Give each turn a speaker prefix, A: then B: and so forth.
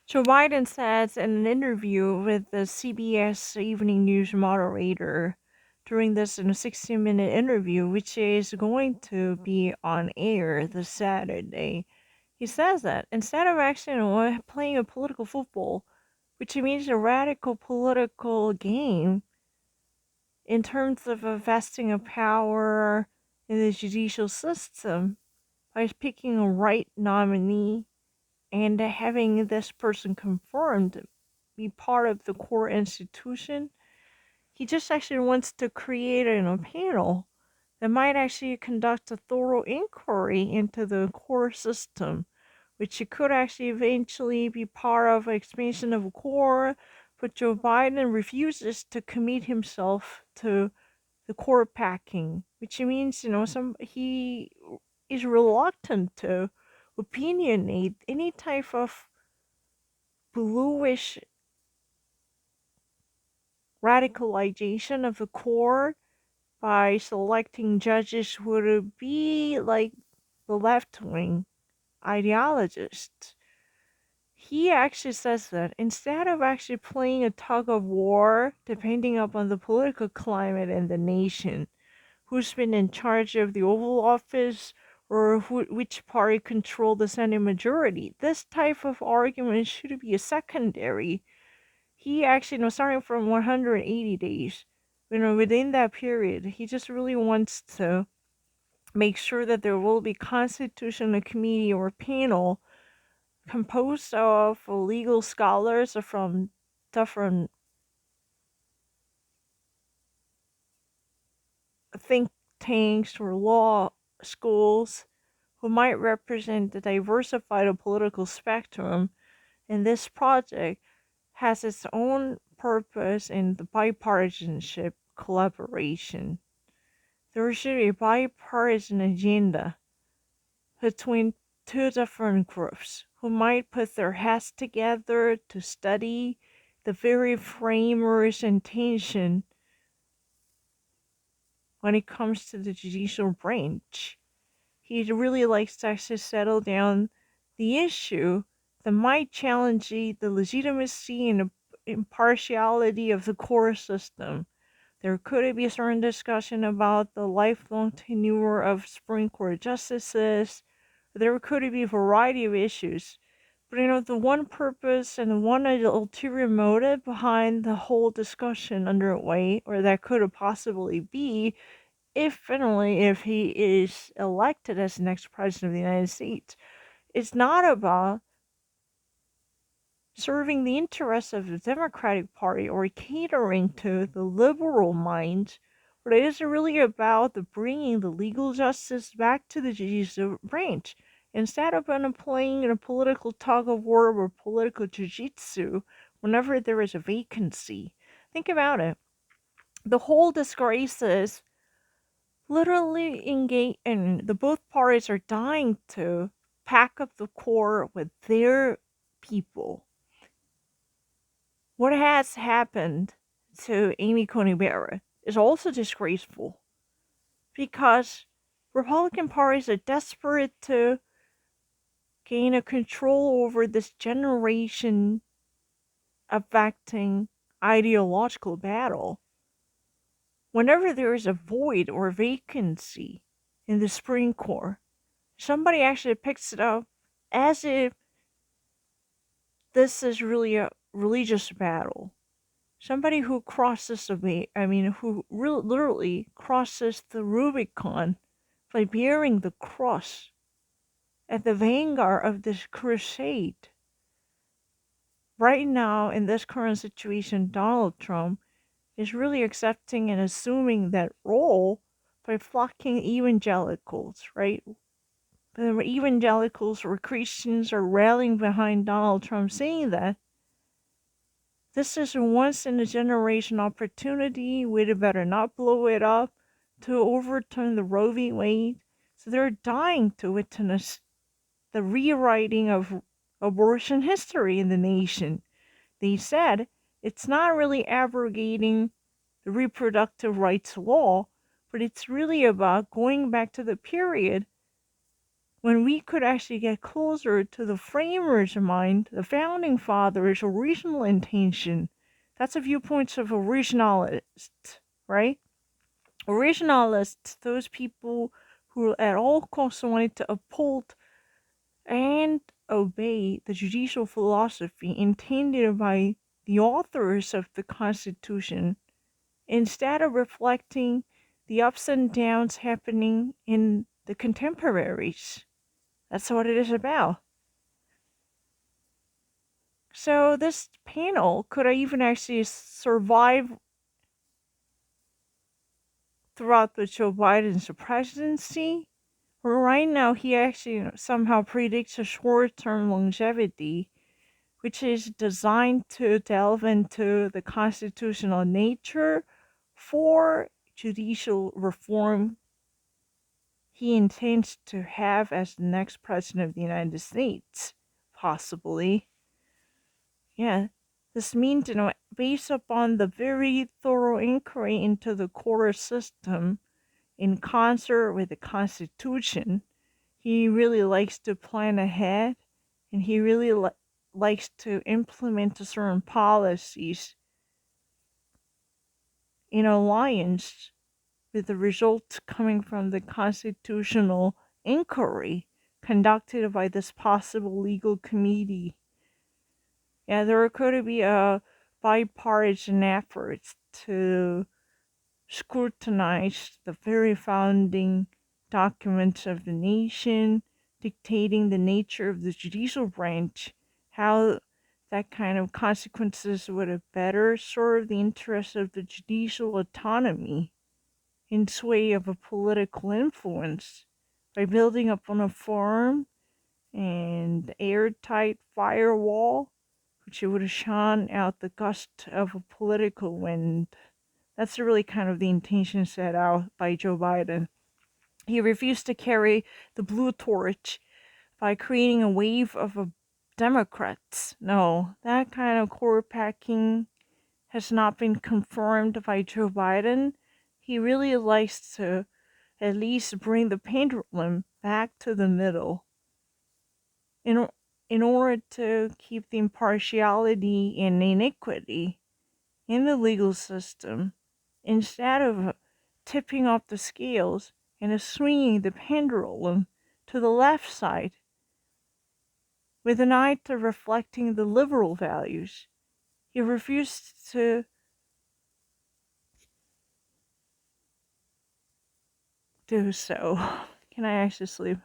A: Joe Biden says in an interview with the CBS Evening News moderator during this 60-minute interview, which is going to be on air this Saturday, he says that instead of actually playing a political football, which means a radical political game in terms of a vesting of power in the judicial system by picking a right nominee and having this person confirmed be part of the core institution. He just actually wants to create a panel that might actually conduct a thorough inquiry into the core system, which it could actually eventually be part of an expansion of a core, but Joe Biden refuses to commit himself to the core packing, which means, he is reluctant to opinionate any type of bluish radicalization of the core by selecting judges who would be like the left wing ideologists. He actually says that instead of actually playing a tug of war, depending upon the political climate in the nation, who's been in charge of the Oval Office or which party controlled the Senate majority, this type of argument should be a secondary. He actually, starting from 180 days, within that period, he just really wants to make sure that there will be constitutional committee or panel composed of legal scholars from different think tanks or law schools who might represent the diversified political spectrum. And this project has its own purpose in the bipartisanship collaboration. There should be a bipartisan agenda between two different groups who might put their heads together to study the very framers' intention when it comes to the judicial branch. He really likes to actually settle down the issue that might challenge the legitimacy and impartiality of the core system. There could be a certain discussion about the lifelong tenure of Supreme Court justices. There could be a variety of issues. But the one purpose and the one ulterior motive behind the whole discussion underway, or that could possibly be, if and only if he is elected as the next president of the United States, it's not about serving the interests of the Democratic Party or catering to the liberal minds, but it is really about the bringing the legal justice back to the judicial branch. Instead of playing in a political tug of war or political jiu-jitsu whenever there is a vacancy. Think about it. The whole disgrace is literally engage, and the both parties are dying to pack up the core with their people. What has happened to Amy Coney Barrett is also disgraceful because Republican parties are desperate to gain a control over this generation affecting ideological battle. Whenever there is a void or vacancy in the Supreme Court, somebody actually picks it up as if this is really a religious battle. Somebody who crosses who literally crosses the Rubicon by bearing the cross at the vanguard of this crusade. Right now, in this current situation, Donald Trump is really accepting and assuming that role by flocking evangelicals, right? The evangelicals or Christians are rallying behind Donald Trump, saying that this is a once in a generation opportunity. We'd better not blow it up to overturn the Roe v. Wade. So they're dying to witness the rewriting of abortion history in the nation. They said it's not really abrogating the reproductive rights law, but it's really about going back to the period when we could actually get closer to the framers' mind, the founding fathers' original intention. That's a viewpoint of originalists, right? Originalists, those people who at all costs wanted to uphold and obey the judicial philosophy intended by the authors of the Constitution, instead of reflecting the ups and downs happening in the contemporaries. That's what it is about. So this panel could even actually survive throughout the Joe Biden's presidency. Right now, he actually somehow predicts a short-term longevity, which is designed to delve into the constitutional nature for judicial reform he intends to have as the next president of the United States, possibly. Yeah, this means, based upon the very thorough inquiry into the court system in concert with the Constitution, he really likes to plan ahead and he really likes to implement certain policies in alliance with the results coming from the constitutional inquiry conducted by this possible legal committee. Yeah, there could be a bipartisan efforts to scrutinize the very founding documents of the nation, dictating the nature of the judicial branch, how that kind of consequences would have better serve the interests of the judicial autonomy in sway of a political influence by building up on a firm and airtight firewall which would have shone out the gust of a political wind. That's really kind of the intention set out by Joe Biden. He refused to carry the blue torch by creating a wave of Democrats. No, that kind of court packing has not been confirmed by Joe Biden. He really likes to at least bring the pendulum back to the middle in, in order to keep the impartiality and inequity in the legal system instead of tipping up the scales and swinging the pendulum to the left side with an eye to reflecting the liberal values. He refused to do so. Can I actually sleep?